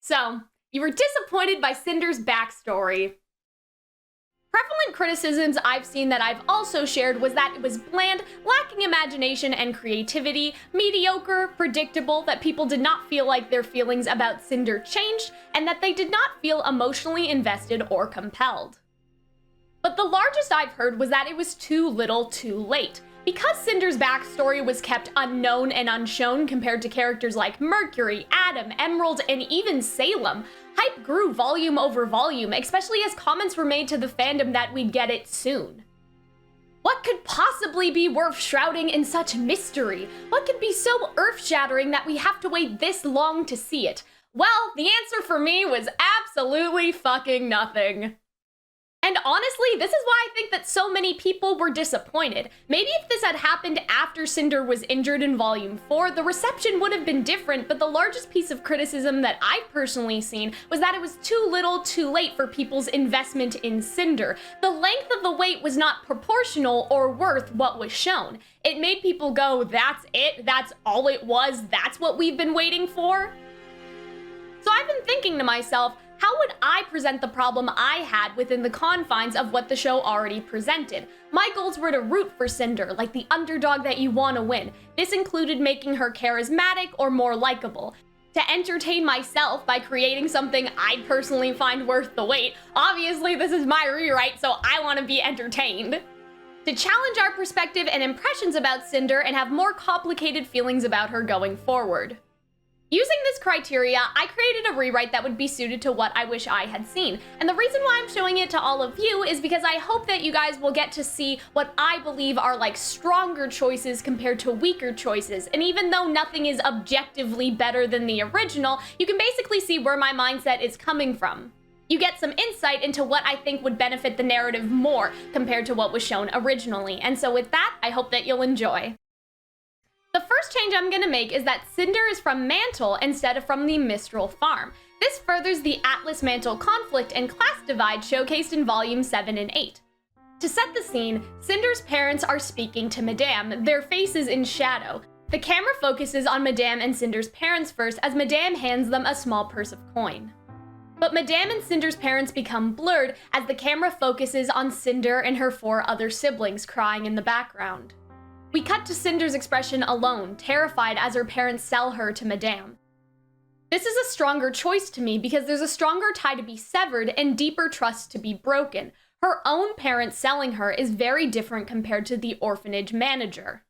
So, you were disappointed by Cinder's backstory. Prevalent criticisms I've seen that I've also shared was that it was bland, lacking imagination and creativity, mediocre, predictable, that people did not feel like their feelings about Cinder changed, and that they did not feel emotionally invested or compelled. But the largest I've heard was that it was too little too late. Because Cinder's backstory was kept unknown and unshown compared to characters like Mercury, Adam, Emerald, and even Salem, hype grew volume over volume, especially as comments were made to the fandom that we'd get it soon. What could possibly be worth shrouding in such mystery? What could be so earth-shattering that we have to wait this long to see it? Well, the answer for me was absolutely fucking nothing. And honestly, this is why I think that so many people were disappointed. Maybe if this had happened after Cinder was injured in Volume 4, the reception would have been different, but the largest piece of criticism that I've personally seen was that it was too little too late for people's investment in Cinder. The length of the wait was not proportional or worth what was shown. It made people go, that's it? That's all it was? That's what we've been waiting for? So I've been thinking to myself, how would I present the problem I had within the confines of what the show already presented? My goals were to root for Cinder, like the underdog that you want to win. This included making her charismatic or more likable. To entertain myself by creating something I'd personally find worth the wait. Obviously, this is my rewrite, so I want to be entertained. To challenge our perspective and impressions about Cinder and have more complicated feelings about her going forward. Using this criteria, I created a rewrite that would be suited to what I wish I had seen. And the reason why I'm showing it to all of you is because I hope that you guys will get to see what I believe are like stronger choices compared to weaker choices. And even though nothing is objectively better than the original, you can basically see where my mindset is coming from. You get some insight into what I think would benefit the narrative more compared to what was shown originally. And so with that, I hope that you'll enjoy. The first change I'm gonna make is that Cinder is from Mantle instead of from the Mistral farm. This furthers the Atlas-Mantle conflict and class divide showcased in Volume 7 and 8. To set the scene, Cinder's parents are speaking to Madame, their faces in shadow. The camera focuses on Madame and Cinder's parents first as Madame hands them a small purse of coin. But Madame and Cinder's parents become blurred as the camera focuses on Cinder and her 4 other siblings crying in the background. We cut to Cinder's expression alone, terrified as her parents sell her to Madame. This is a stronger choice to me because there's a stronger tie to be severed and deeper trust to be broken. Her own parents selling her is very different compared to the orphanage manager.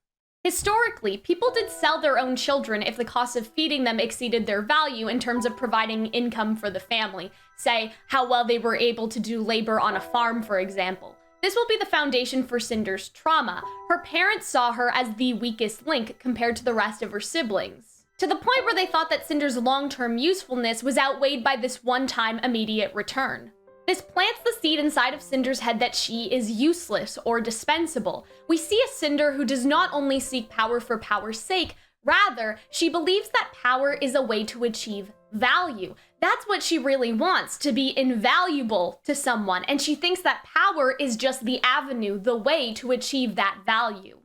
Historically, people did sell their own children if the cost of feeding them exceeded their value in terms of providing income for the family. Say, how well they were able to do labor on a farm, for example. This will be the foundation for Cinder's trauma. Her parents saw her as the weakest link compared to the rest of her siblings, to the point where they thought that Cinder's long-term usefulness was outweighed by this one-time immediate return. This plants the seed inside of Cinder's head that she is useless or dispensable. We see a Cinder who does not only seek power for power's sake, rather, she believes that power is a way to achieve value. That's what she really wants, to be invaluable to someone, and she thinks that power is just the avenue, the way to achieve that value.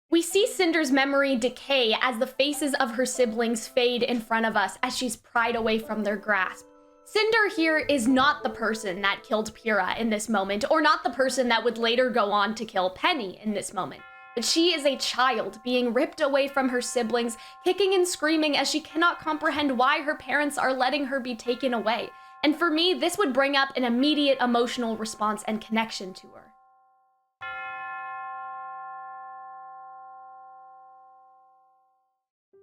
We see Cinder's memory decay as the faces of her siblings fade in front of us as she's pried away from their grasp. Cinder here is not the person that killed Pyrrha in this moment, or not the person that would later go on to kill Penny in this moment. But she is a child being ripped away from her siblings, kicking and screaming as she cannot comprehend why her parents are letting her be taken away. And for me, this would bring up an immediate emotional response and connection to her.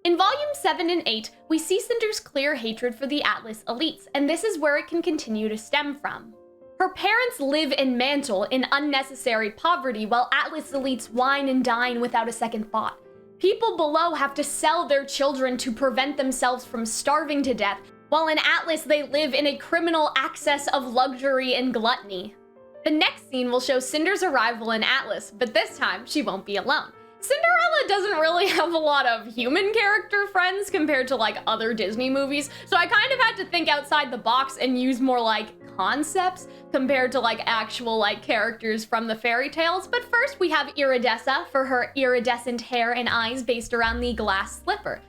In Volume 7 and 8, we see Cinder's clear hatred for the Atlas elites, and this is where it can continue to stem from. Her parents live in Mantle in unnecessary poverty while Atlas elites wine and dine without a second thought. People below have to sell their children to prevent themselves from starving to death, while in Atlas they live in a criminal excess of luxury and gluttony. The next scene will show Cinder's arrival in Atlas, but this time she won't be alone. Cinderella doesn't really have a lot of human character friends compared to like other Disney movies, so I kind of had to think outside the box and use more like concepts compared to like actual like characters from the fairy tales. But first we have Iridessa for her iridescent hair and eyes based around the glass slipper.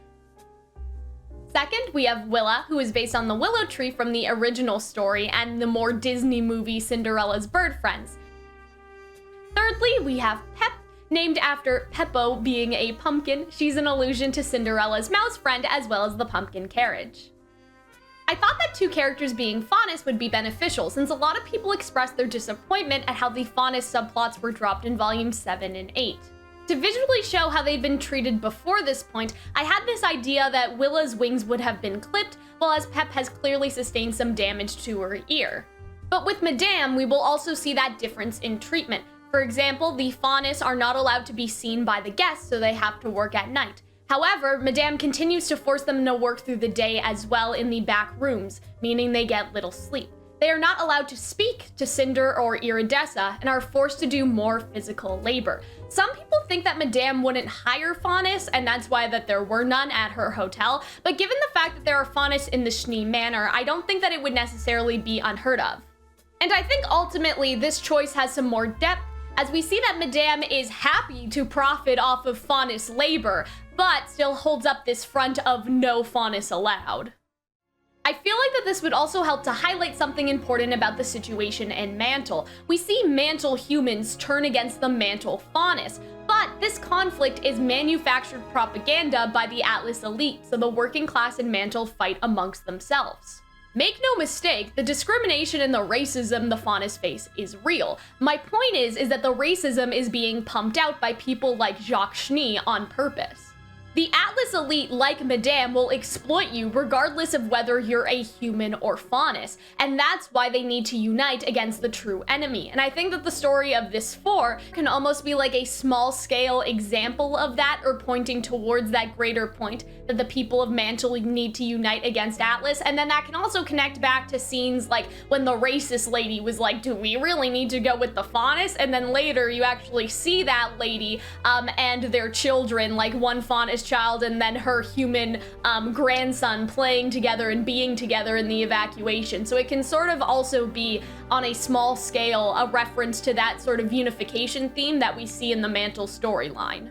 Second, we have Willa, who is based on the willow tree from the original story and the more Disney movie Cinderella's bird friends. Thirdly, we have Pep, named after Peppo being a pumpkin. She's an allusion to Cinderella's mouse friend as well as the pumpkin carriage. I thought that two characters being Faunus would be beneficial, since a lot of people expressed their disappointment at how the Faunus subplots were dropped in volumes 7 and 8. To visually show how they've been treated before this point, I had this idea that Willa's wings would have been clipped, while as Pep has clearly sustained some damage to her ear. But with Madame, we will also see that difference in treatment. For example, the Faunus are not allowed to be seen by the guests, so they have to work at night. However, Madame continues to force them to work through the day as well in the back rooms, meaning they get little sleep. They are not allowed to speak to Cinder or Iridessa and are forced to do more physical labor. Some people think that Madame wouldn't hire Faunus, and that's why that there were none at her hotel, but given the fact that there are Faunus in the Schnee Manor, I don't think that it would necessarily be unheard of. And I think ultimately this choice has some more depth, as we see that Madame is happy to profit off of Faunus labor, but still holds up this front of no Faunus allowed. I feel like that this would also help to highlight something important about the situation in Mantle. We see Mantle humans turn against the Mantle Faunus, but this conflict is manufactured propaganda by the Atlas elite, so the working class in Mantle fight amongst themselves. Make no mistake, the discrimination and the racism the Faunus face is real. My point is that the racism is being pumped out by people like Jacques Schnee on purpose. The Atlas elite, like Madame, will exploit you regardless of whether you're a human or Faunus, and that's why they need to unite against the true enemy. And I think that the story of this 4 can almost be like a small-scale example of that, or pointing towards that greater point that the people of Mantle need to unite against Atlas. And then that can also connect back to scenes like when the racist lady was like, do we really need to go with the Faunus? And then later you actually see that lady and their children, like one Faunus child and then her human grandson playing together and being together in the evacuation. So it can sort of also be on a small scale a reference to that sort of unification theme that we see in the Mantle storyline.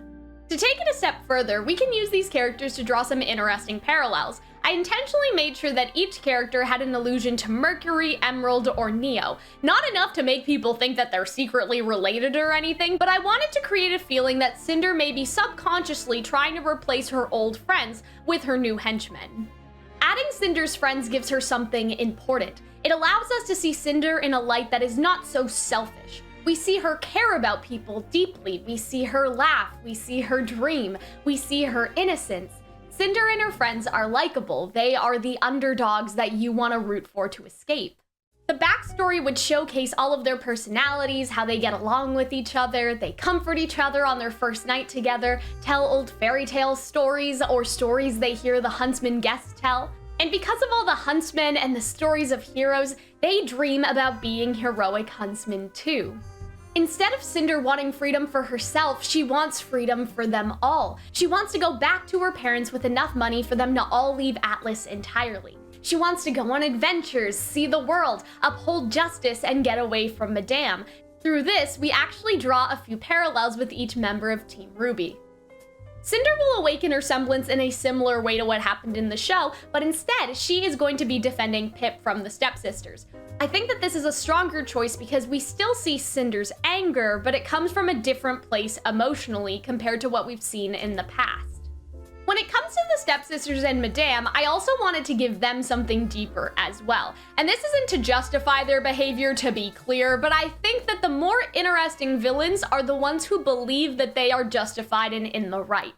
To take it a step further, we can use these characters to draw some interesting parallels. I intentionally made sure that each character had an allusion to Mercury, Emerald, or Neo. Not enough to make people think that they're secretly related or anything, but I wanted to create a feeling that Cinder may be subconsciously trying to replace her old friends with her new henchmen. Adding Cinder's friends gives her something important. It allows us to see Cinder in a light that is not so selfish. We see her care about people deeply, we see her laugh, we see her dream, we see her innocence. Cinder and her friends are likable. They are the underdogs that you want to root for to escape. The backstory would showcase all of their personalities, how they get along with each other, they comfort each other on their first night together, tell old fairy tale stories or stories they hear the huntsman guests tell. And because of all the huntsmen and the stories of heroes, they dream about being heroic huntsmen too. Instead of Cinder wanting freedom for herself, she wants freedom for them all. She wants to go back to her parents with enough money for them to all leave Atlas entirely. She wants to go on adventures, see the world, uphold justice, and get away from Madame. Through this, we actually draw a few parallels with each member of Team RWBY. Cinder will awaken her semblance in a similar way to what happened in the show, but instead, she is going to be defending Pip from the stepsisters. I think that this is a stronger choice because we still see Cinder's anger, but it comes from a different place emotionally compared to what we've seen in the past. When it comes to the stepsisters and Madame, I also wanted to give them something deeper as well. And this isn't to justify their behavior, to be clear, but I think that the more interesting villains are the ones who believe that they are justified and in the right.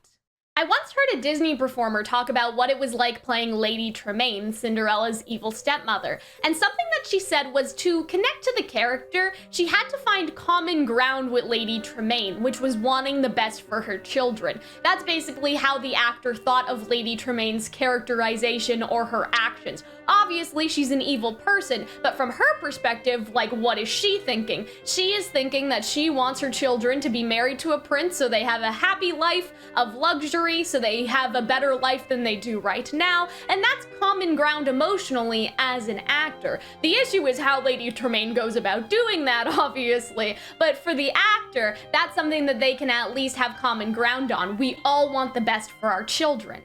I once heard a Disney performer talk about what it was like playing Lady Tremaine, Cinderella's evil stepmother, and something that she said was to connect to the character, she had to find common ground with Lady Tremaine, which was wanting the best for her children. That's basically how the actor thought of Lady Tremaine's characterization or her actions. Obviously, she's an evil person, but from her perspective, like, what is she thinking? She is thinking that she wants her children to be married to a prince so they have a happy life of luxury, so they have a better life than they do right now, and that's common ground emotionally as an actor. The issue is how Lady Tremaine goes about doing that, obviously, but for the actor, that's something that they can at least have common ground on. We all want the best for our children.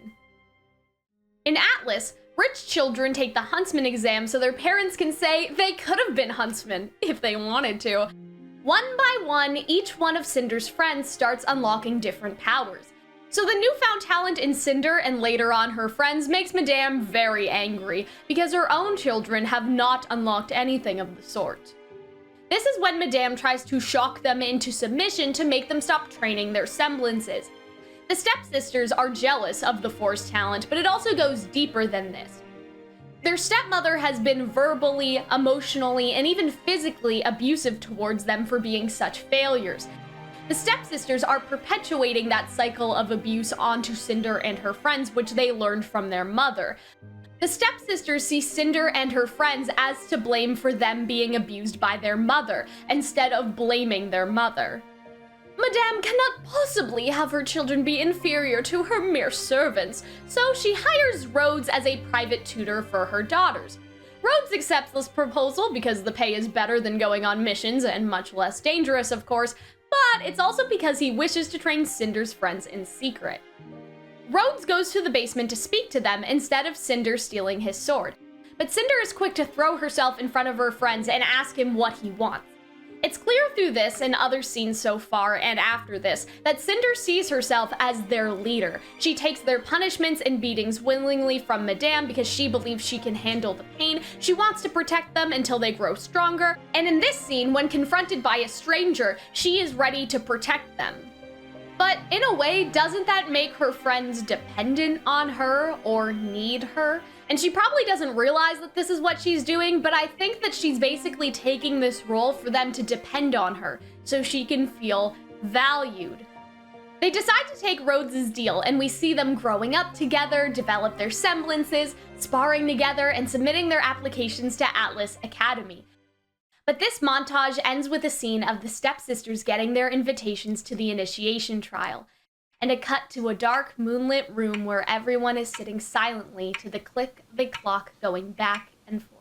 In Atlas, rich children take the huntsman exam so their parents can say they could have been huntsmen if they wanted to. One by one, each one of Cinder's friends starts unlocking different powers. So the newfound talent in Cinder and later on her friends makes Madame very angry because her own children have not unlocked anything of the sort. This is when Madame tries to shock them into submission to make them stop training their semblances. The stepsisters are jealous of the forced talent, but it also goes deeper than this. Their stepmother has been verbally, emotionally, and even physically abusive towards them for being such failures. The stepsisters are perpetuating that cycle of abuse onto Cinder and her friends, which they learned from their mother. The stepsisters see Cinder and her friends as to blame for them being abused by their mother, instead of blaming their mother. Madame cannot possibly have her children be inferior to her mere servants, so she hires Rhodes as a private tutor for her daughters. Rhodes accepts this proposal because the pay is better than going on missions and much less dangerous, of course, but it's also because he wishes to train Cinder's friends in secret. Rhodes goes to the basement to speak to them instead of Cinder stealing his sword, but Cinder is quick to throw herself in front of her friends and ask him what he wants. It's clear through this and other scenes so far and after this that Cinder sees herself as their leader. She takes their punishments and beatings willingly from Madame because she believes she can handle the pain. She wants to protect them until they grow stronger, and in this scene, when confronted by a stranger, she is ready to protect them. But in a way, doesn't that make her friends dependent on her or need her? And she probably doesn't realize that this is what she's doing, but I think that she's basically taking this role for them to depend on her so she can feel valued. They decide to take Rhodes' deal, and we see them growing up together, develop their semblances, sparring together, and submitting their applications to Atlas Academy. But this montage ends with a scene of the stepsisters getting their invitations to the initiation trial, and a cut to a dark, moonlit room where everyone is sitting silently to the click of a clock going back and forth.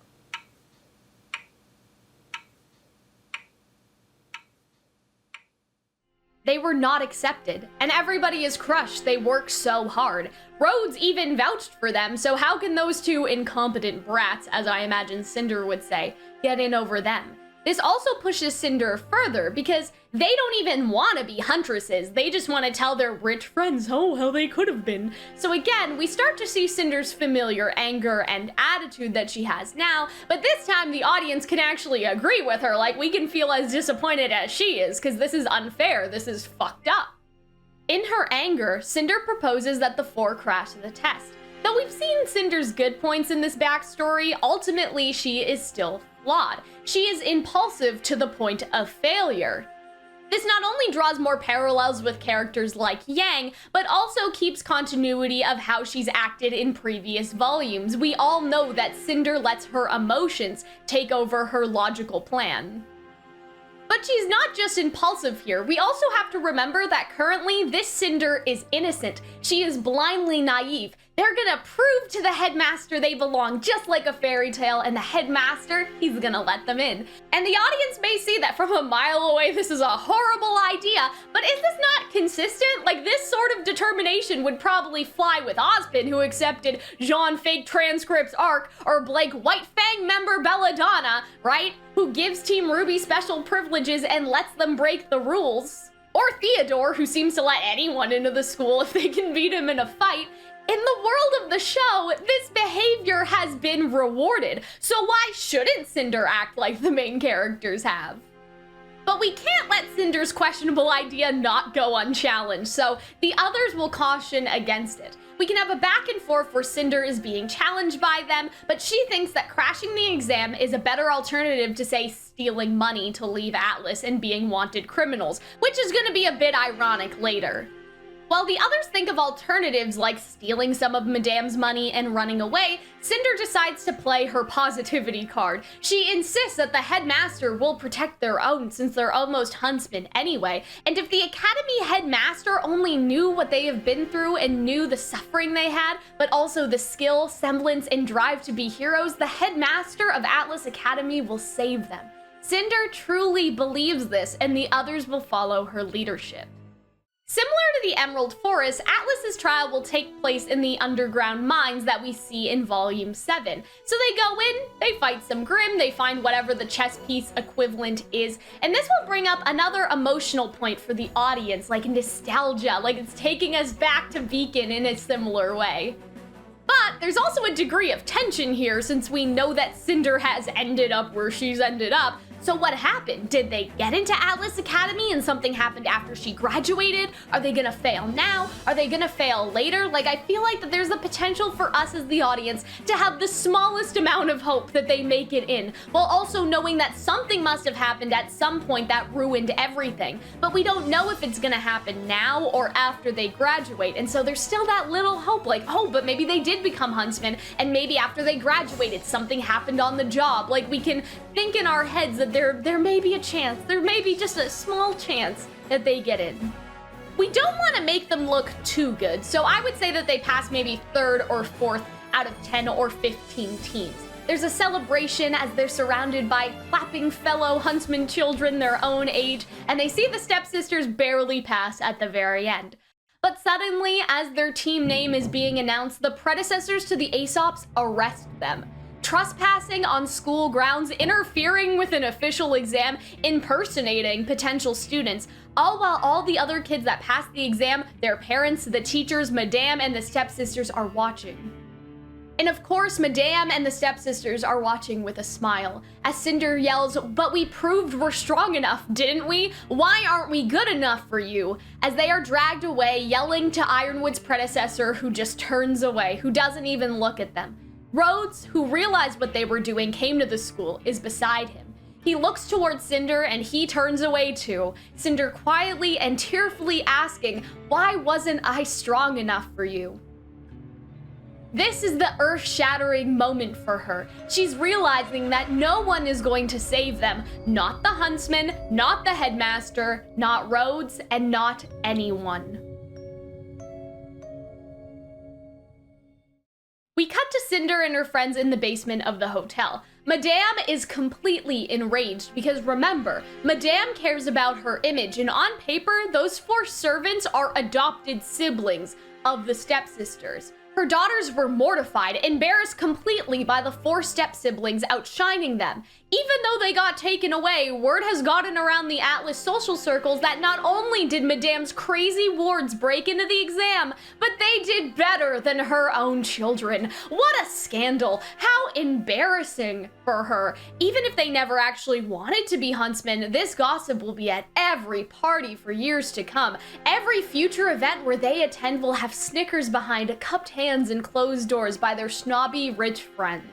They were not accepted, and everybody is crushed. They work so hard. Rhodes even vouched for them, so how can those two incompetent brats, as I imagine Cinder would say, get in over them? This also pushes Cinder further because they don't even want to be huntresses. They just want to tell their rich friends, oh, how they could have been. So again, we start to see Cinder's familiar anger and attitude that she has now, but this time the audience can actually agree with her. Like, we can feel as disappointed as she is because this is unfair. This is fucked up. In her anger, Cinder proposes that the four crash the test. Though we've seen Cinder's good points in this backstory, ultimately she is still flawed. She is impulsive to the point of failure. This not only draws more parallels with characters like Yang, but also keeps continuity of how she's acted in previous volumes. We all know that Cinder lets her emotions take over her logical plan. But she's not just impulsive here. We also have to remember that currently this Cinder is innocent. She is blindly naive. They're gonna prove to the headmaster they belong, just like a fairy tale, and the headmaster, he's gonna let them in. And the audience may see that from a mile away this is a horrible idea, but is this not consistent? Like, this sort of determination would probably fly with Ozpin, who accepted Jean Fake Transcript's arc, or Blake White Fang member Belladonna, right? Who gives Team RWBY special privileges and lets them break the rules. Or Theodore, who seems to let anyone into the school if they can beat him in a fight. In the world of the show, this behavior has been rewarded, so why shouldn't Cinder act like the main characters have? But we can't let Cinder's questionable idea not go unchallenged, so the others will caution against it. We can have a back and forth where Cinder is being challenged by them, but she thinks that crashing the exam is a better alternative to, say, stealing money to leave Atlas and being wanted criminals, which is gonna be a bit ironic later. While the others think of alternatives like stealing some of Madame's money and running away, Cinder decides to play her positivity card. She insists that the headmaster will protect their own since they're almost huntsmen anyway, and if the academy headmaster only knew what they have been through and knew the suffering they had, but also the skill, semblance, and drive to be heroes, the headmaster of Atlas Academy will save them. Cinder truly believes this, and the others will follow her leadership. Similar to the Emerald Forest, Atlas's trial will take place in the underground mines that we see in Volume 7. So they go in, they fight some Grimm, they find whatever the chess piece equivalent is, and this will bring up another emotional point for the audience, like nostalgia, like it's taking us back to Beacon in a similar way. But there's also a degree of tension here since we know that Cinder has ended up where she's ended up. So what happened? Did they get into Atlas Academy and something happened after she graduated? Are they gonna fail now? Are they gonna fail later? Like, I feel like that there's the potential for us as the audience to have the smallest amount of hope that they make it in, while also knowing that something must have happened at some point that ruined everything. But we don't know if it's gonna happen now or after they graduate, and so there's still that little hope, like, oh, but maybe they did become huntsmen, and maybe after they graduated, something happened on the job. Like, we can think in our heads that there may be a chance, there may be just a small chance that they get in. We don't want to make them look too good, so I would say that they pass maybe 3rd or 4th out of 10 or 15 teams. There's a celebration as they're surrounded by clapping fellow huntsman children their own age, and they see the stepsisters barely pass at the very end. But suddenly, as their team name is being announced, the predecessors to the Aesops arrest them. Trespassing on school grounds, interfering with an official exam, impersonating potential students, all while all the other kids that passed the exam, their parents, the teachers, Madame, and the stepsisters are watching. And of course, Madame and the stepsisters are watching with a smile, as Cinder yells, "But we proved we're strong enough, didn't we? Why aren't we good enough for you?" As they are dragged away, yelling to Ironwood's predecessor, who just turns away, who doesn't even look at them. Rhodes, who realized what they were doing, came to the school, is beside him. He looks towards Cinder and he turns away too, Cinder quietly and tearfully asking, "Why wasn't I strong enough for you?" This is the earth-shattering moment for her. She's realizing that no one is going to save them. Not the huntsman, not the headmaster, not Rhodes, and not anyone. We cut to Cinder and her friends in the basement of the hotel. Madame is completely enraged because remember, Madame cares about her image, and on paper, those 4 servants are adopted siblings of the stepsisters. Her daughters were mortified, embarrassed completely by the 4 step-siblings outshining them. Even though they got taken away, word has gotten around the Atlas social circles that not only did Madame's crazy wards break into the exam, but they did better than her own children. What a scandal! How embarrassing for her. Even if they never actually wanted to be huntsmen, this gossip will be at every party for years to come. Every future event where they attend will have Snickers behind cupped hands and closed doors by their snobby rich friends.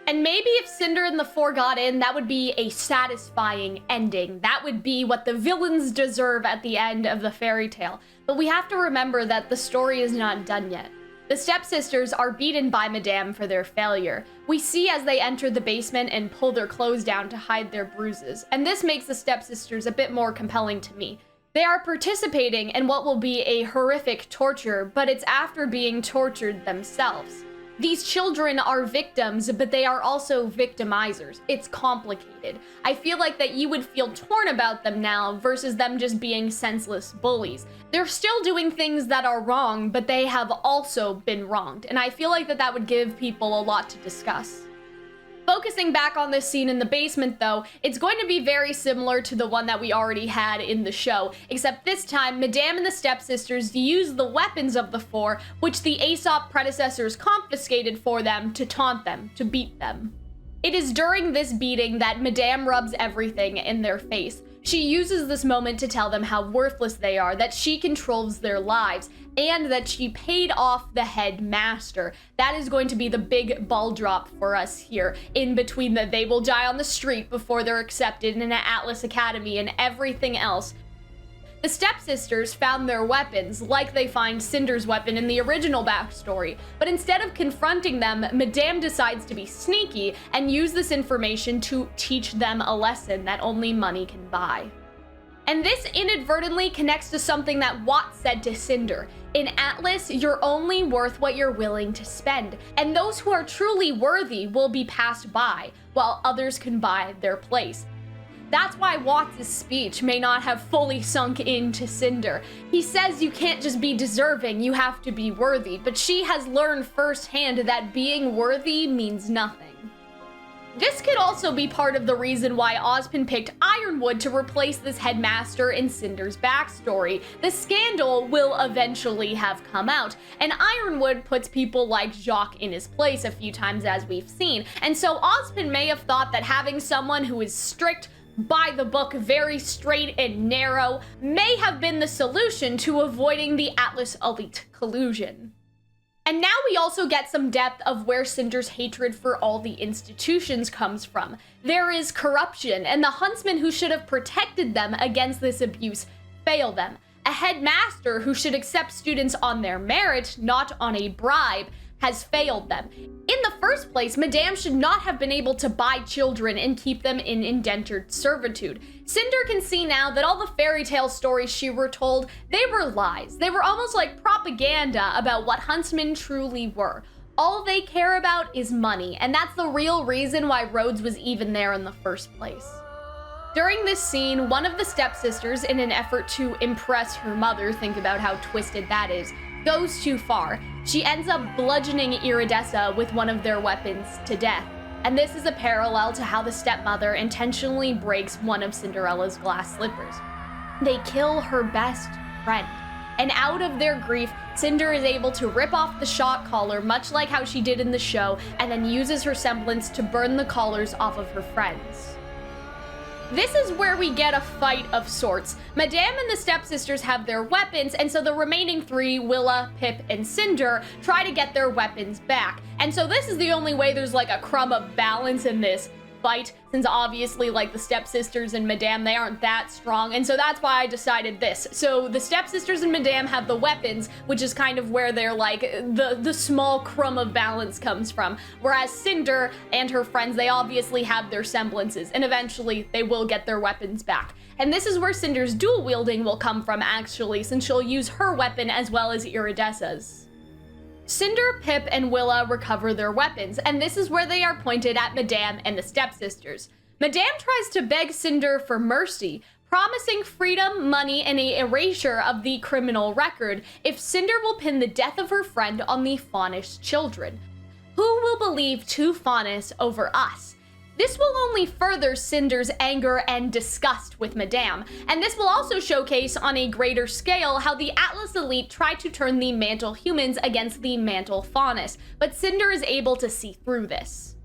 And maybe if Cinder and the 4 got in, that would be a satisfying ending. That would be what the villains deserve at the end of the fairy tale. But we have to remember that the story is not done yet. The stepsisters are beaten by Madame for their failure. We see as they enter the basement and pull their clothes down to hide their bruises. And this makes the stepsisters a bit more compelling to me. They are participating in what will be a horrific torture, but it's after being tortured themselves. These children are victims, but they are also victimizers. It's complicated. I feel like that you would feel torn about them now versus them just being senseless bullies. They're still doing things that are wrong, but they have also been wronged. And I feel like that would give people a lot to discuss. Focusing back on this scene in the basement though, it's going to be very similar to the one that we already had in the show, except this time Madame and the stepsisters use the weapons of the 4, which the Aesop predecessors confiscated for them to taunt them, to beat them. It is during this beating that Madame rubs everything in their face. She uses this moment to tell them how worthless they are, that she controls their lives, and that she paid off the headmaster. That is going to be the big ball drop for us here, in between the they will die on the street before they're accepted in an Atlas Academy and everything else. The stepsisters found their weapons, like they find Cinder's weapon in the original backstory, but instead of confronting them, Madame decides to be sneaky and use this information to teach them a lesson that only money can buy. And this inadvertently connects to something that Watt said to Cinder. In Atlas, you're only worth what you're willing to spend, and those who are truly worthy will be passed by, while others can buy their place. That's why Watts' speech may not have fully sunk into Cinder. He says you can't just be deserving, you have to be worthy, but she has learned firsthand that being worthy means nothing. This could also be part of the reason why Ozpin picked Ironwood to replace this headmaster in Cinder's backstory. The scandal will eventually have come out, and Ironwood puts people like Jacques in his place a few times, as we've seen, and so Ozpin may have thought that having someone who is strict, by the book, very straight and narrow, may have been the solution to avoiding the Atlas elite collusion. And now we also get some depth of where Cinder's hatred for all the institutions comes from. There is corruption, and the huntsmen who should have protected them against this abuse fail them. A headmaster who should accept students on their merit, not on a bribe, has failed them. In the first place, Madame should not have been able to buy children and keep them in indentured servitude. Cinder can see now that all the fairy tale stories she were told, they were lies. They were almost like propaganda about what huntsmen truly were. All they care about is money, and that's the real reason why Rhodes was even there in the first place. During this scene, one of the stepsisters, in an effort to impress her mother, think about how twisted that is, goes too far. She ends up bludgeoning Iridessa with one of their weapons to death. And this is a parallel to how the stepmother intentionally breaks one of Cinderella's glass slippers. They kill her best friend. And out of their grief, Cinder is able to rip off the shock collar, much like how she did in the show, and then uses her semblance to burn the collars off of her friends. This is where we get a fight of sorts. Madame and the stepsisters have their weapons, and so the remaining three, Willa, Pip, and Cinder, try to get their weapons back. And so this is the only way there's like a crumb of balance in this fight, since obviously like the stepsisters and Madame, they aren't that strong, and so that's why I decided this. So the stepsisters and Madame have the weapons, which is kind of where they're like the small crumb of balance comes from, whereas Cinder and her friends, they obviously have their semblances, and eventually they will get their weapons back. And this is where Cinder's dual wielding will come from, actually, since she'll use her weapon as well as Iridessa's. Cinder, Pip, and Willa recover their weapons, and this is where they are pointed at Madame and the stepsisters. Madame tries to beg Cinder for mercy, promising freedom, money, and an erasure of the criminal record if Cinder will pin the death of her friend on the Faunish children. Who will believe two Faunus over us? This will only further Cinder's anger and disgust with Madame, and this will also showcase on a greater scale how the Atlas elite tried to turn the Mantle humans against the Mantle Faunus, but Cinder is able to see through this.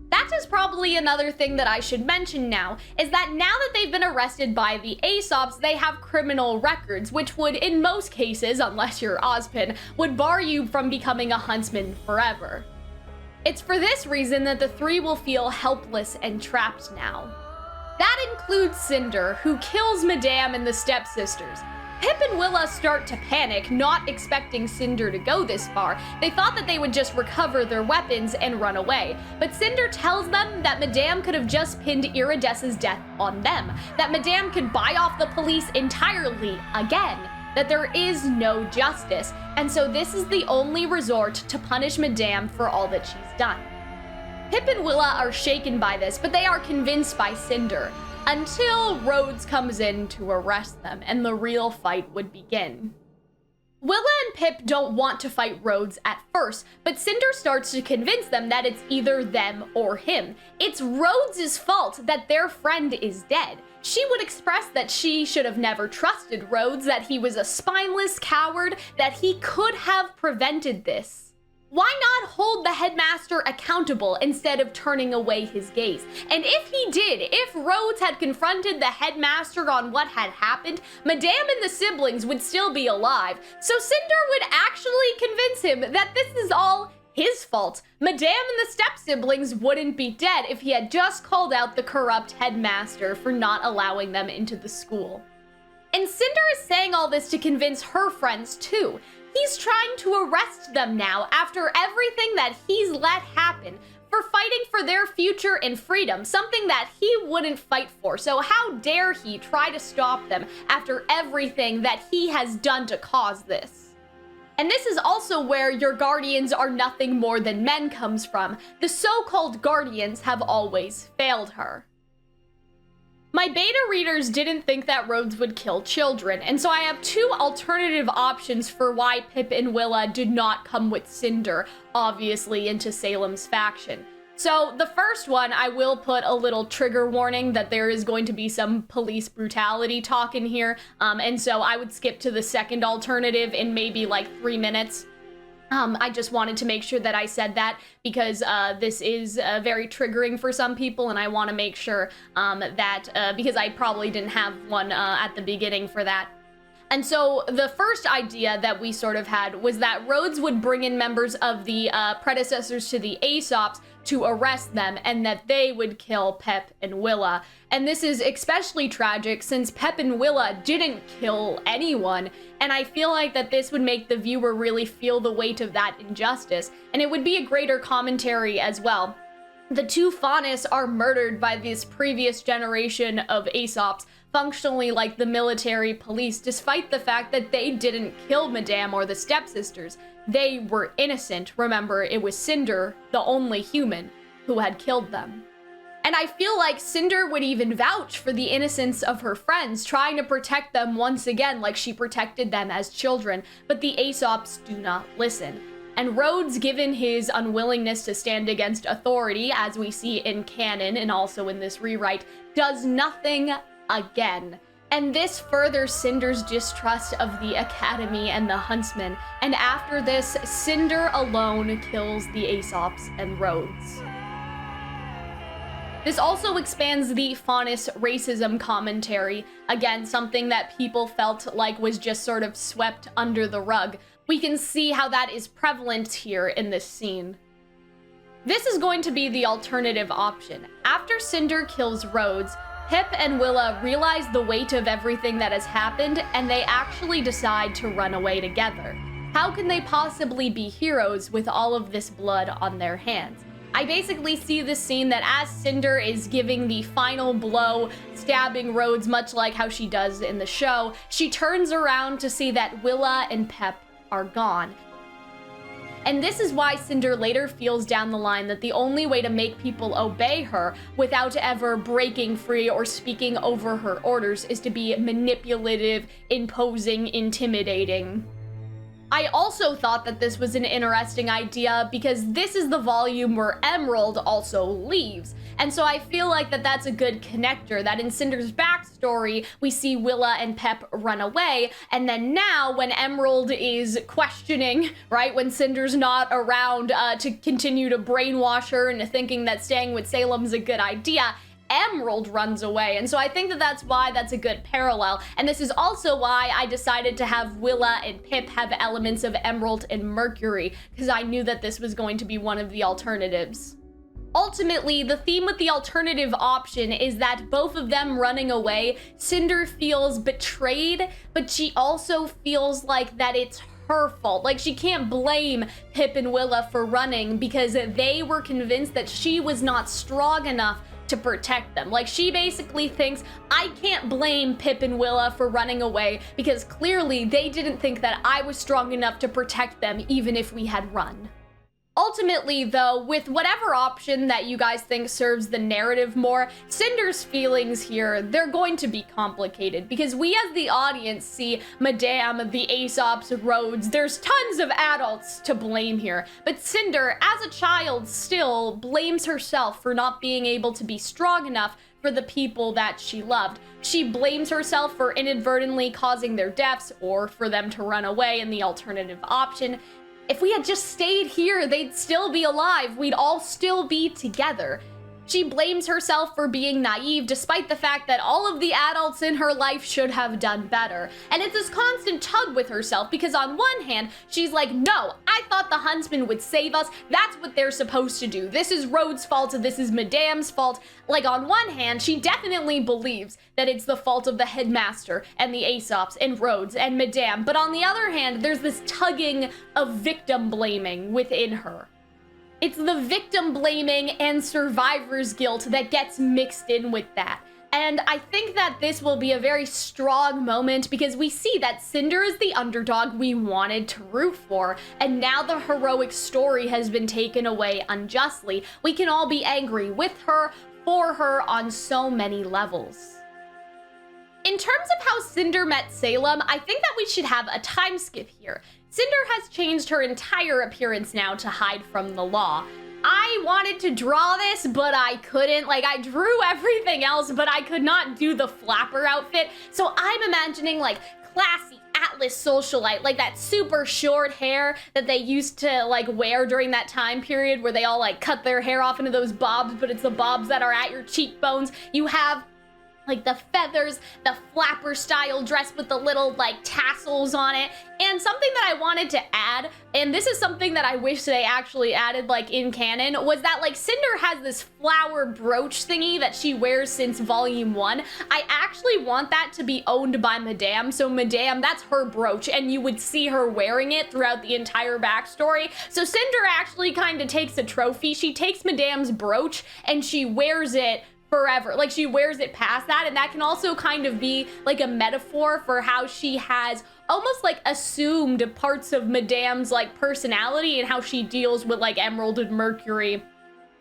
That is probably another thing that I should mention now, is that now that they've been arrested by the Aesops, they have criminal records, which would, in most cases, unless you're Ozpin, would bar you from becoming a huntsman forever. It's for this reason that the three will feel helpless and trapped now. That includes Cinder, who kills Madame and the stepsisters. Pip and Willa start to panic, not expecting Cinder to go this far. They thought that they would just recover their weapons and run away. But Cinder tells them that Madame could have just pinned Iridessa's death on them, that Madame could buy off the police entirely again, that there is no justice, and so this is the only resort to punish Madame for all that she's done. Pip and Willa are shaken by this, but they are convinced by Cinder, until Rhodes comes in to arrest them, and the real fight would begin. Willa and Pip don't want to fight Rhodes at first, but Cinder starts to convince them that it's either them or him. It's Rhodes' fault that their friend is dead. She would express that she should have never trusted Rhodes, that he was a spineless coward, that he could have prevented this. Why not hold the headmaster accountable instead of turning away his gaze? And if he did, if Rhodes had confronted the headmaster on what had happened, Madame and the siblings would still be alive. So Cinder would actually convince him that this is all his fault. Madame and the step-siblings wouldn't be dead if he had just called out the corrupt headmaster for not allowing them into the school. And Cinder is saying all this to convince her friends too. He's trying to arrest them now after everything that he's let happen, for fighting for their future and freedom, something that he wouldn't fight for. So how dare he try to stop them after everything that he has done to cause this? And this is also where your guardians are nothing more than men comes from. The so-called guardians have always failed her. My My beta readers didn't think that Rhodes would kill children, and so I have two alternative options for why Pip and Willa did not come with Cinder, obviously, into Salem's faction. So the first one, I will put a little trigger warning that there is going to be some police brutality talk in here, and so I would skip to the second alternative in maybe like 3 minutes. I just wanted to make sure that I said that because this is very triggering for some people, and I want to make sure that, because I probably didn't have one at the beginning for that. And so the first idea that we sort of had was that Rhodes would bring in members of the predecessors to the Aesops to arrest them, and that they would kill Pep and Willa. And this is especially tragic since Pep and Willa didn't kill anyone, and I feel like that this would make the viewer really feel the weight of that injustice, and it would be a greater commentary as well. The two Faunus are murdered by this previous generation of Aesops, functionally like the military police, despite the fact that they didn't kill Madame or the stepsisters. They were innocent. Remember, it was Cinder, the only human, who had killed them. And I feel like Cinder would even vouch for the innocence of her friends, trying to protect them once again like she protected them as children, but the Aesops do not listen. And Rhodes, given his unwillingness to stand against authority, as we see in canon and also in this rewrite, does nothing again. And this furthers Cinder's distrust of the Academy and the Huntsmen, and after this, Cinder alone kills the Aesops and Rhodes. This also expands the Faunus racism commentary, again, something that people felt like was just sort of swept under the rug. We can see how that is prevalent here in this scene. This is going to be the alternative option. After Cinder kills Rhodes, Pip and Willa realize the weight of everything that has happened, and they actually decide to run away together. How can they possibly be heroes with all of this blood on their hands? I basically see this scene that as Cinder is giving the final blow, stabbing Rhodes much like how she does in the show, she turns around to see that Willa and Pep are gone. And this is why Cinder later feels down the line that the only way to make people obey her without ever breaking free or speaking over her orders is to be manipulative, imposing, intimidating. I also thought that this was an interesting idea because this is the volume where Emerald also leaves. And so I feel like that's a good connector, that in Cinder's backstory, we see Willa and Pep run away, and then now when Emerald is questioning, right, when Cinder's not around to continue to brainwash her into thinking that staying with Salem's a good idea, Emerald runs away. And so I think that's why that's a good parallel. And this is also why I decided to have Willa and Pip have elements of Emerald and Mercury, because I knew that this was going to be one of the alternatives. Ultimately, the theme with the alternative option is that both of them running away, Cinder feels betrayed, but she also feels like that it's her fault. Like, she can't blame Pip and Willa for running because they were convinced that she was not strong enough to protect them. Like, she basically thinks, I can't blame Pip and Willa for running away because clearly they didn't think that I was strong enough to protect them even if we had run. Ultimately, though, with whatever option that you guys think serves the narrative more, Cinder's feelings here, they're going to be complicated because we as the audience see Madame, the Aesops, Rhodes, there's tons of adults to blame here, but Cinder, as a child, still blames herself for not being able to be strong enough for the people that she loved. She blames herself for inadvertently causing their deaths or for them to run away in the alternative option. If we had just stayed here, they'd still be alive. We'd all still be together. She blames herself for being naive, despite the fact that all of the adults in her life should have done better. And it's this constant tug with herself, because on one hand, she's like, no, I thought the Huntsmen would save us. That's what they're supposed to do. This is Rhodes' fault, this is Madame's fault. Like, on one hand, she definitely believes that it's the fault of the headmaster and the Aesops and Rhodes and Madame. But on the other hand, there's this tugging of victim blaming within her. It's the victim blaming and survivor's guilt that gets mixed in with that. And I think that this will be a very strong moment because we see that Cinder is the underdog we wanted to root for, and now the heroic story has been taken away unjustly. We can all be angry with her, for her, on so many levels. In terms of how Cinder met Salem, I think that we should have a time skip here. Cinder has changed her entire appearance now to hide from the law. I wanted to draw this, but I couldn't. Like, I drew everything else, but I could not do the flapper outfit. So I'm imagining, like, classy Atlas socialite, like that super short hair that they used to, like, wear during that time period where they all, like, cut their hair off into those bobs, but it's the bobs that are at your cheekbones. You have like the feathers, the flapper style dress with the little like tassels on it. And something that I wanted to add, and this is something that I wish they actually added like in canon, was that like Cinder has this flower brooch thingy that she wears since volume 1. I actually want that to be owned by Madame. So Madame, that's her brooch, and you would see her wearing it throughout the entire backstory. So Cinder actually kind of takes a trophy. She takes Madame's brooch and she wears it forever. Like, she wears it past that, and that can also kind of be like a metaphor for how she has almost like assumed parts of Madame's like personality and how she deals with like Emerald and Mercury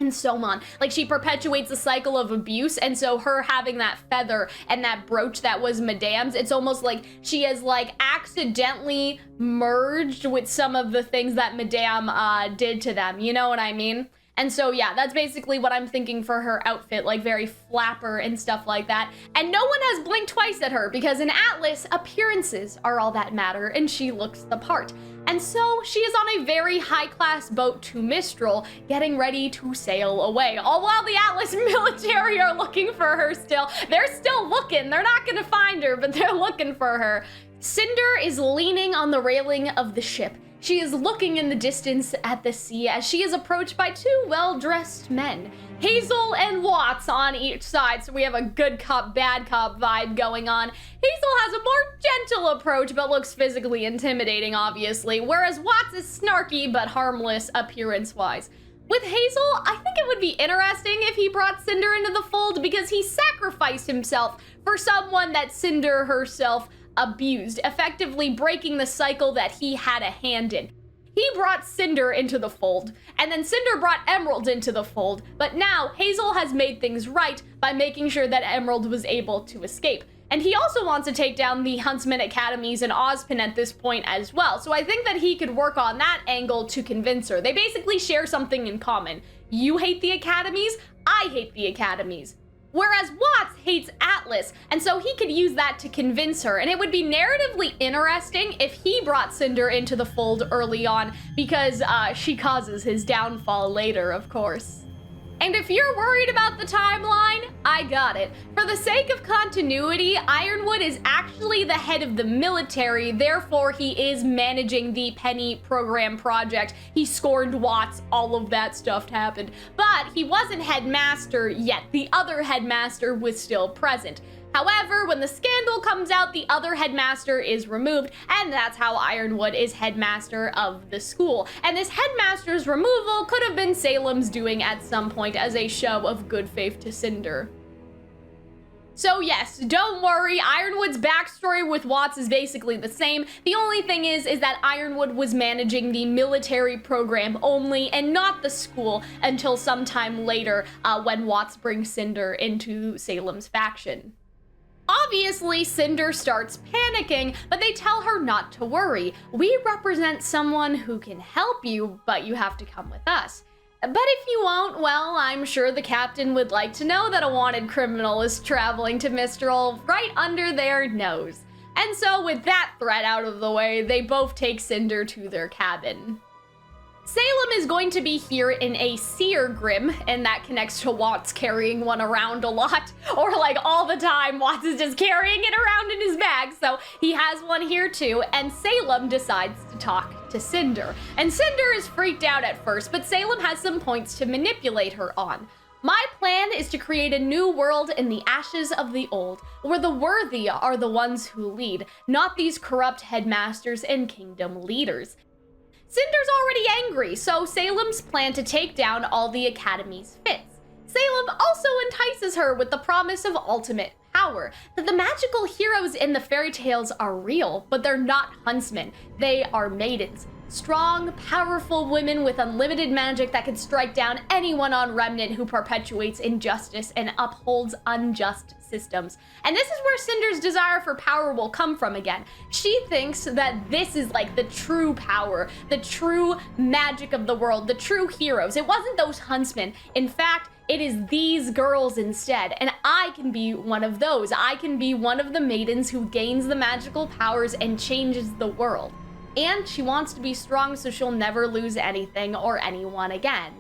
and so on. Like, she perpetuates the cycle of abuse, and so her having that feather and that brooch that was Madame's, it's almost like she has like accidentally merged with some of the things that Madame did to them, you know what I mean? And so, yeah, that's basically what I'm thinking for her outfit, like very flapper and stuff like that. And no one has blinked twice at her because in Atlas, appearances are all that matter, and she looks the part. And so she is on a very high-class boat to Mistral, getting ready to sail away. All while the Atlas military are looking for her still. They're still looking. They're not gonna find her, but they're looking for her. Cinder is leaning on the railing of the ship. She is looking in the distance at the sea as she is approached by two well-dressed men, Hazel and Watts on each side. So we have a good cop, bad cop vibe going on. Hazel has a more gentle approach, but looks physically intimidating, obviously, whereas Watts is snarky but harmless appearance-wise. With Hazel, I think it would be interesting if he brought Cinder into the fold because he sacrificed himself for someone that Cinder herself abused, effectively breaking the cycle that he had a hand in. He brought Cinder into the fold, and then Cinder brought Emerald into the fold, but now Hazel has made things right by making sure that Emerald was able to escape. And he also wants to take down the Huntsman Academies and Ozpin at this point as well, so I think that he could work on that angle to convince her. They basically share something in common. You hate the Academies, I hate the Academies. Whereas Watts hates Atlas, and so he could use that to convince her. And it would be narratively interesting if he brought Cinder into the fold early on, because she causes his downfall later, of course. And if you're worried about the timeline, I got it. For the sake of continuity, Ironwood is actually the head of the military, therefore he is managing the Penny program project. He scorned Watts, all of that stuff happened. But he wasn't headmaster yet. The other headmaster was still present. However, when the scandal comes out, the other headmaster is removed, and that's how Ironwood is headmaster of the school. And this headmaster's removal could have been Salem's doing at some point as a show of good faith to Cinder. So yes, don't worry, Ironwood's backstory with Watts is basically the same. The only thing is that Ironwood was managing the military program only and not the school until sometime later when Watts brings Cinder into Salem's faction. Obviously, Cinder starts panicking, but they tell her not to worry. We represent someone who can help you, but you have to come with us. But if you won't, well, I'm sure the captain would like to know that a wanted criminal is traveling to Mistral right under their nose. And so with that threat out of the way, they both take Cinder to their cabin. Salem is going to be here in a seer grim, and that connects to Watts carrying one around a lot, or like all the time Watts is just carrying it around in his bag, so he has one here too, and Salem decides to talk to Cinder. And Cinder is freaked out at first, but Salem has some points to manipulate her on. My plan is to create a new world in the ashes of the old, where the worthy are the ones who lead, not these corrupt headmasters and kingdom leaders. Cinder's already angry, so Salem's plan to take down all the Academy's fits. Salem also entices her with the promise of ultimate power, that the magical heroes in the fairy tales are real, but they're not huntsmen, they are maidens. strong, powerful women with unlimited magic that can strike down anyone on Remnant who perpetuates injustice and upholds unjust systems. And this is where Cinder's desire for power will come from again. She thinks that this is like the true power, the true magic of the world, the true heroes. It wasn't those huntsmen. In fact, it is these girls instead, and I can be one of those. I can be one of the maidens who gains the magical powers and changes the world. And she wants to be strong so she'll never lose anything or anyone again.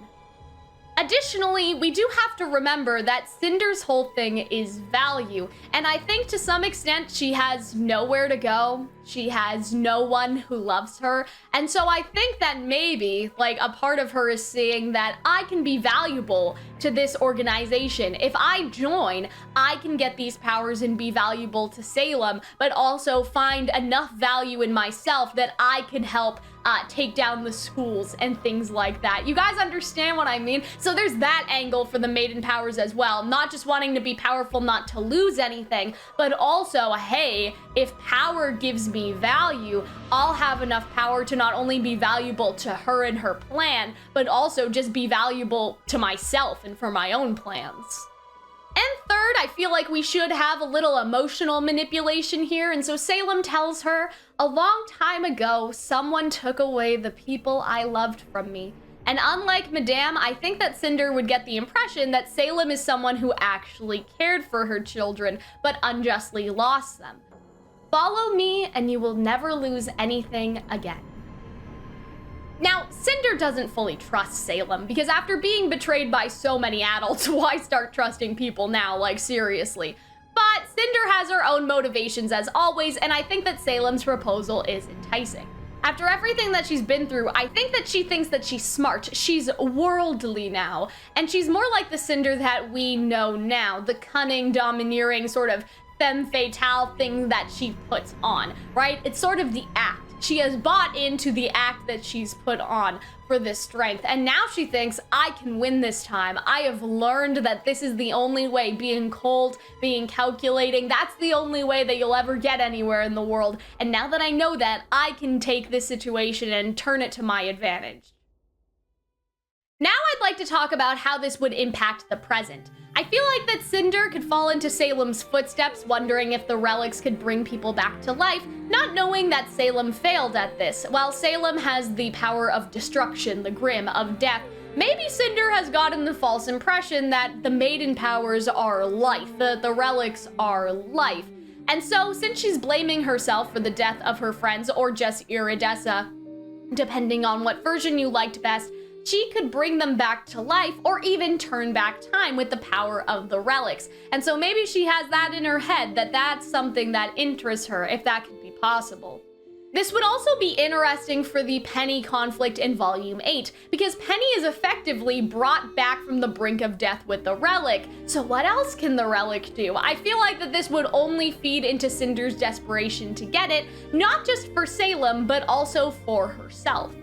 Additionally, we do have to remember that Cinder's whole thing is value, and I think to some extent she has nowhere to go. She has no one who loves her, and so I think that maybe, like, a part of her is seeing that I can be valuable to this organization. If I join, I can get these powers and be valuable to Salem, but also find enough value in myself that I can help take down the schools and things like that. You guys understand what I mean? So there's that angle for the maiden powers as well. Not just wanting to be powerful, not to lose anything, but also, hey, if power gives me value, I'll have enough power to not only be valuable to her and her plan, but also just be valuable to myself and for my own plans. And third, I feel like we should have a little emotional manipulation here, and so Salem tells her, a long time ago, someone took away the people I loved from me. And unlike Madame, I think that Cinder would get the impression that Salem is someone who actually cared for her children, but unjustly lost them. Follow me, and you will never lose anything again. Now, Cinder doesn't fully trust Salem, because after being betrayed by so many adults, why start trusting people now, like seriously? But Cinder has her own motivations as always, and I think that Salem's proposal is enticing. After everything that she's been through, I think that she thinks that she's smart, she's worldly now, and she's more like the Cinder that we know now, the cunning, domineering, sort of femme fatale thing that she puts on, right? It's sort of the act. She has bought into the act that she's put on for this strength, and now she thinks, I can win this time. I have learned that this is the only way, being cold, being calculating, that's the only way that you'll ever get anywhere in the world, and now that I know that, I can take this situation and turn it to my advantage. Now I'd like to talk about how this would impact the present. I feel like that Cinder could fall into Salem's footsteps, wondering if the relics could bring people back to life, not knowing that Salem failed at this. While Salem has the power of destruction, the grim, of death, maybe Cinder has gotten the false impression that the maiden powers are life, the relics are life. And so, since she's blaming herself for the death of her friends, or just Iridessa, depending on what version you liked best, she could bring them back to life or even turn back time with the power of the relics. And so maybe she has that in her head, that that's something that interests her, if that could be possible. This would also be interesting for the Penny conflict in Volume 8, because Penny is effectively brought back from the brink of death with the relic. So what else can the relic do? I feel like that this would only feed into Cinder's desperation to get it, not just for Salem, but also for herself.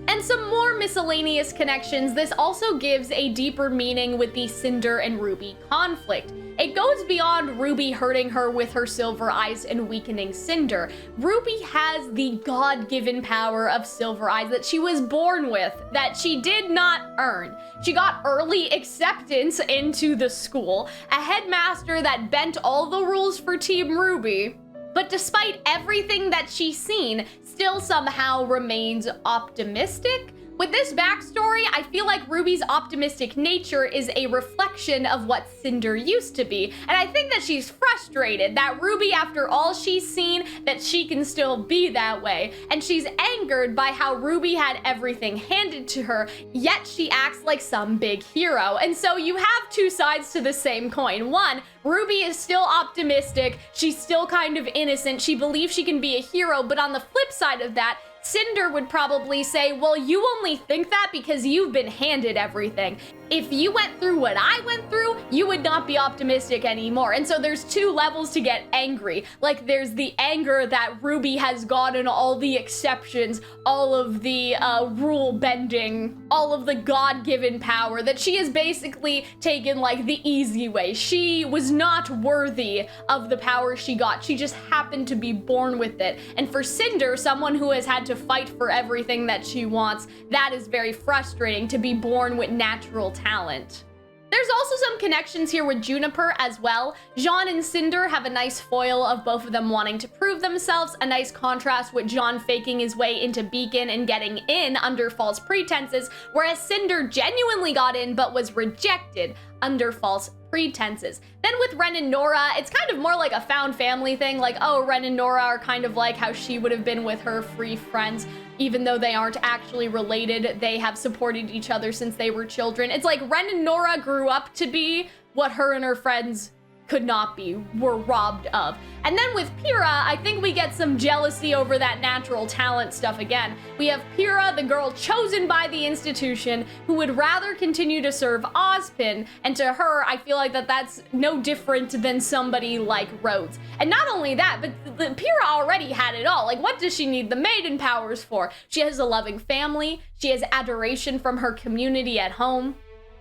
And some more miscellaneous connections, this also gives a deeper meaning with the Cinder and RWBY conflict. It goes beyond RWBY hurting her with her silver eyes and weakening Cinder. RWBY has the God-given power of silver eyes that she was born with, that she did not earn. She got early acceptance into the school, a headmaster that bent all the rules for Team RWBY. But despite everything that she's seen, still somehow remains optimistic. With this backstory, I feel like RWBY's optimistic nature is a reflection of what Cinder used to be, and I think that she's frustrated that RWBY, after all she's seen, that she can still be that way, and she's angered by how RWBY had everything handed to her, yet she acts like some big hero. And so you have two sides to the same coin. One, RWBY is still optimistic, she's still kind of innocent, she believes she can be a hero, but on the flip side of that, Cinder would probably say, well, you only think that because you've been handed everything. If you went through what I went through, you would not be optimistic anymore. And so there's two levels to get angry. Like, there's the anger that RWBY has gotten all the exceptions, all of the rule bending, all of the God-given power, that she has basically taken like the easy way. She was not worthy of the power she got. She just happened to be born with it. And for Cinder, someone who has had to fight for everything that she wants, that is very frustrating, to be born with natural talent. There's also some connections here with Juniper as well. Jean and Cinder have a nice foil of both of them wanting to prove themselves, a nice contrast with Jean faking his way into Beacon and getting in under false pretenses, whereas Cinder genuinely got in but was rejected under false pretenses. Then with Ren and Nora, it's kind of more like a found family thing, like, oh, Ren and Nora are kind of like how she would have been with her free friends. Even though they aren't actually related, they have supported each other since they were children. It's like Ren and Nora grew up to be what her and her friends could not be, were robbed of. And then with Pyrrha, I think we get some jealousy over that natural talent stuff again. We have Pyrrha, the girl chosen by the institution, who would rather continue to serve Ozpin, and to her, I feel like that's no different than somebody like Rhodes. And not only that, but Pyrrha already had it all. Like, what does she need the maiden powers for? She has a loving family, she has adoration from her community at home,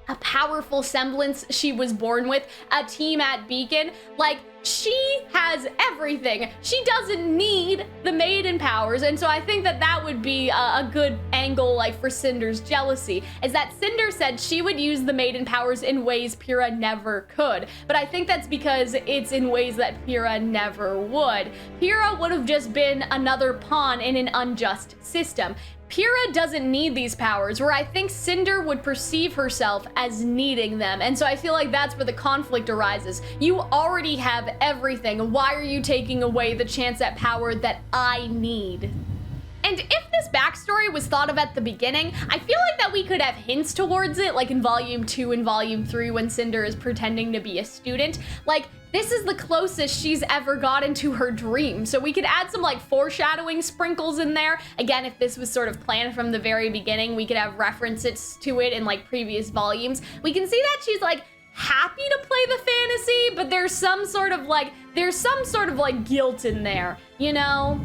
a powerful semblance she was born with, a team at Beacon. Like, she has everything. She doesn't need the maiden powers, and so I think that would be a good angle, like, for Cinder's jealousy, is that Cinder said she would use the maiden powers in ways Pyrrha never could, but I think that's because it's in ways that Pyrrha never would. Pyrrha would have just been another pawn in an unjust system. Pyrrha doesn't need these powers, where I think Cinder would perceive herself as needing them. And so I feel like that's where the conflict arises. You already have everything. Why are you taking away the chance at power that I need? And if this backstory was thought of at the beginning, I feel like that we could have hints towards it, like in Volume 2 and Volume 3 when Cinder is pretending to be a student. Like, this is the closest she's ever gotten to her dream. So we could add some like foreshadowing sprinkles in there. Again, if this was sort of planned from the very beginning, we could have references to it in like previous volumes. We can see that she's like happy to play the fantasy, but there's some sort of like guilt in there, you know?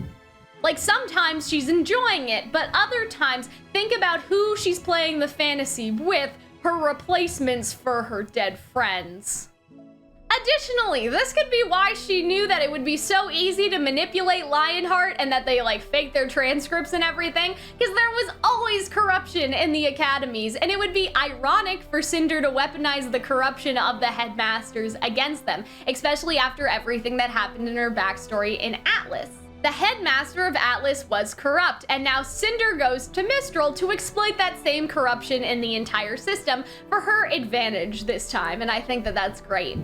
Like, sometimes she's enjoying it, but other times, think about who she's playing the fantasy with, her replacements for her dead friends. Additionally, this could be why she knew that it would be so easy to manipulate Lionheart and that they like fake their transcripts and everything, because there was always corruption in the academies, and it would be ironic for Cinder to weaponize the corruption of the headmasters against them, especially after everything that happened in her backstory in Atlas. The headmaster of Atlas was corrupt, and now Cinder goes to Mistral to exploit that same corruption in the entire system for her advantage this time, and I think that that's great.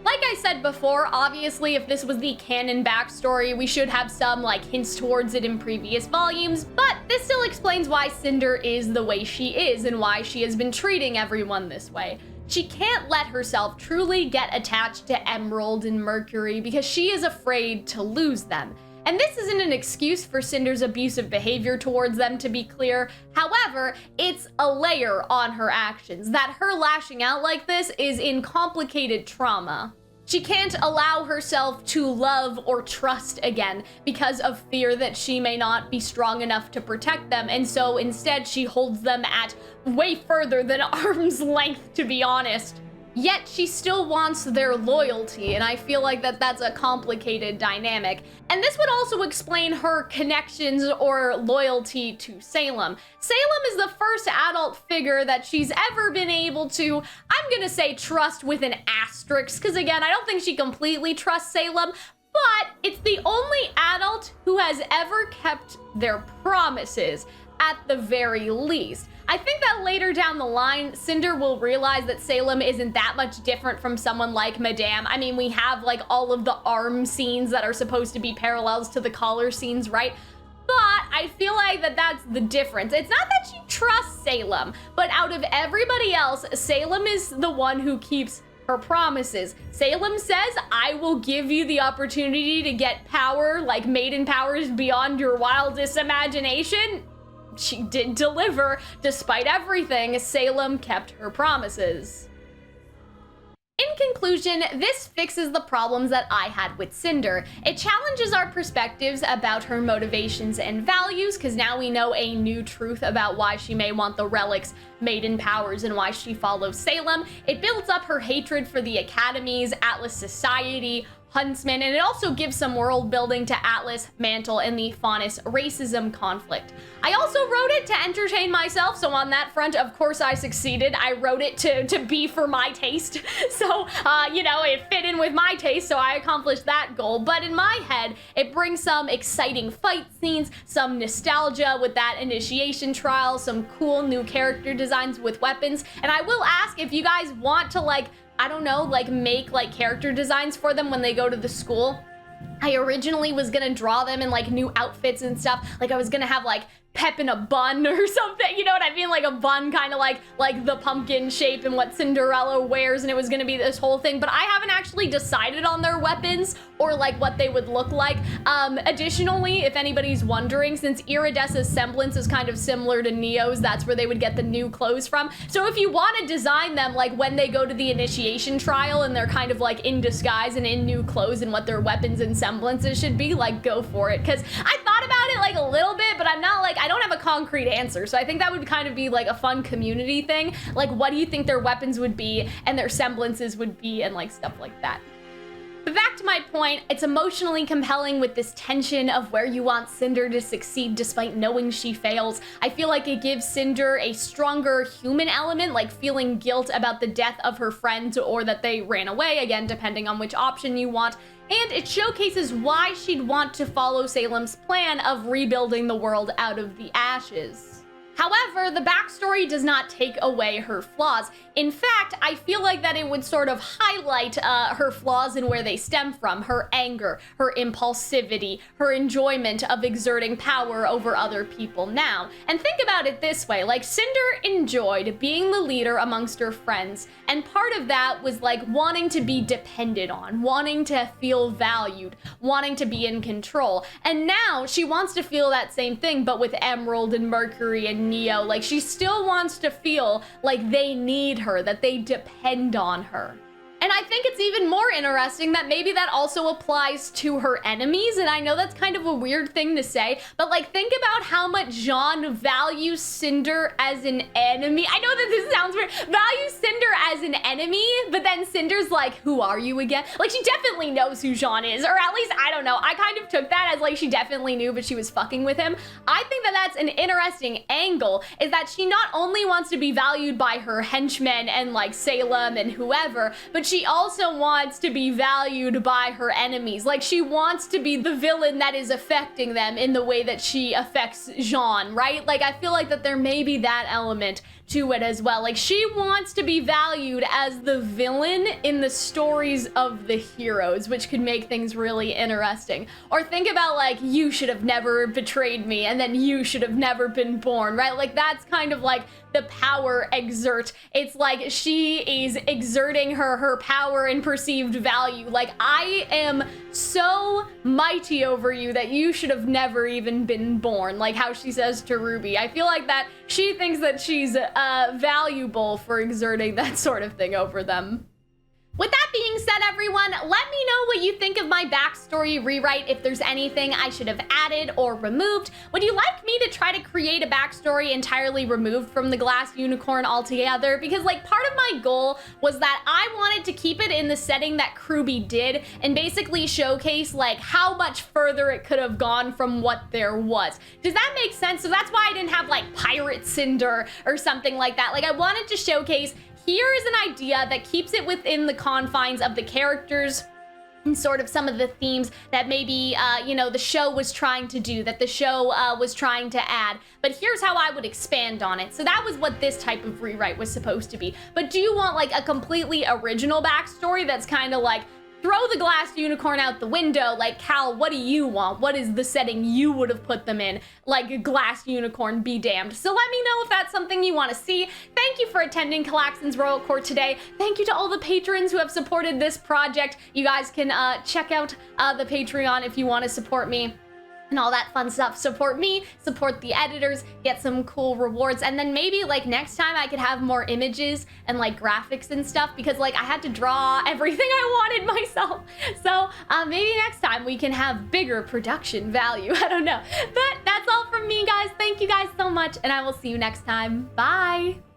Like I said before, obviously if this was the canon backstory, we should have some like hints towards it in previous volumes, but this still explains why Cinder is the way she is and why she has been treating everyone this way. She can't let herself truly get attached to Emerald and Mercury because she is afraid to lose them. And this isn't an excuse for Cinder's abusive behavior towards them, to be clear. However, it's a layer on her actions, that her lashing out like this is in complicated trauma. She can't allow herself to love or trust again because of fear that she may not be strong enough to protect them, and so instead she holds them at way further than arm's length, to be honest. Yet she still wants their loyalty, and I feel like that's a complicated dynamic. And this would also explain her connections or loyalty to Salem. Salem is the first adult figure that she's ever been able to, I'm gonna say trust with an asterisk, because again, I don't think she completely trusts Salem, but it's the only adult who has ever kept their promises, at the very least. I think that later down the line, Cinder will realize that Salem isn't that much different from someone like Madame. I mean, we have like all of the arm scenes that are supposed to be parallels to the collar scenes, right? But I feel like that's the difference. It's not that she trusts Salem, but out of everybody else, Salem is the one who keeps her promises. Salem says, I will give you the opportunity to get power, like maiden powers beyond your wildest imagination. She did deliver. Despite everything, Salem kept her promises. conclusion, this fixes the problems that I had with Cinder. It challenges our perspectives about her motivations and values, because now we know a new truth about why she may want the relics Maiden powers and why she follows Salem. It builds up her hatred for the academies, Atlas society, Huntsman, and it also gives some world building to Atlas, Mantle, and the Faunus racism conflict. I also wrote it to entertain myself, so on that front, of course I succeeded. I wrote it to be for my taste, so, you know, it fit in with my taste, so I accomplished that goal. But in my head, it brings some exciting fight scenes, some nostalgia with that initiation trial, some cool new character designs with weapons, and I will ask if you guys want to, like, I don't know, like make like character designs for them when they go to the school. I originally was gonna draw them in like new outfits and stuff. Like I was gonna have like Pep in a bun or something, you know what I mean? Like a bun kind of like the pumpkin shape and what Cinderella wears, and it was gonna be this whole thing, but I haven't actually decided on their weapons or like what they would look like. Additionally, if anybody's wondering, since Iridessa's semblance is kind of similar to Neo's, that's where they would get the new clothes from. So if you want to design them like when they go to the initiation trial and they're kind of like in disguise and in new clothes and what their weapons and semblances should be, like go for it. Cause I thought about it like a little bit, but I'm not like, I don't have a concrete answer. So I think that would kind of be like a fun community thing. Like what do you think their weapons would be and their semblances would be and like stuff like that. But back to my point, it's emotionally compelling with this tension of where you want Cinder to succeed despite knowing she fails. I feel like it gives Cinder a stronger human element, like feeling guilt about the death of her friends or that they ran away, again, depending on which option you want. And it showcases why she'd want to follow Salem's plan of rebuilding the world out of the ashes. However, the backstory does not take away her flaws. In fact, I feel like that it would sort of highlight her flaws and where they stem from. Her anger, her impulsivity, her enjoyment of exerting power over other people now. And think about it this way, like Cinder enjoyed being the leader amongst her friends, and part of that was like wanting to be depended on, wanting to feel valued, wanting to be in control. And now she wants to feel that same thing, but with Emerald and Mercury and Neo. Like she still wants to feel like they need her, that they depend on her. And I think it's even more interesting that maybe that also applies to her enemies. And I know that's kind of a weird thing to say, but like think about how much Jean values Cinder as an enemy. I know that this sounds weird. Values Cinder as an enemy, but then Cinder's like, who are you again? Like she definitely knows who Jean is, or at least, I don't know. I kind of took that as like she definitely knew, but she was fucking with him. I think that that's an interesting angle, is that she not only wants to be valued by her henchmen and like Salem and whoever, but she also wants to be valued by her enemies. Like she wants to be the villain that is affecting them in the way that she affects Jean, right? Like I feel like that there may be that element to it as well. Like she wants to be valued as the villain in the stories of the heroes, which could make things really interesting. Or think about like, you should have never betrayed me, and then you should have never been born, right? Like that's kind of like the power exert. It's like she is exerting her power and perceived value. Like I am so mighty over you that you should have never even been born. Like how she says to RWBY. I feel like that she thinks that she's valuable for exerting that sort of thing over them. With that being said, everyone, let me know what you think of my backstory rewrite, if there's anything I should have added or removed. Would you like me to try to create a backstory entirely removed from the glass unicorn altogether? Because like part of my goal was that I wanted to keep it in the setting that RWBY did and basically showcase like how much further it could have gone from what there was. Does that make sense? So that's why I didn't have like Pirate Cinder or something like that. Like I wanted to showcase, here is an idea that keeps it within the confines of the characters and sort of some of the themes that maybe, you know, the show was trying to do, that the show was trying to add. But here's how I would expand on it. So that was what this type of rewrite was supposed to be. But do you want like a completely original backstory that's kind of like, throw the glass unicorn out the window? Like, Cal, what do you want? What is the setting you would have put them in? Like, a glass unicorn be damned. So let me know if that's something you want to see. Thank you for attending Calxiyn's Royal Court today. Thank you to all the patrons who have supported this project. You guys can check out the Patreon if you want to support me. and all that fun stuff. Support me, support the editors, get some cool rewards, and then maybe like next time I could have more images and like graphics and stuff, because like I had to draw everything I wanted myself. So maybe next time we can have bigger production value. I don't know. But that's all from me, guys. Thank you guys so much, and I will see you next time. Bye.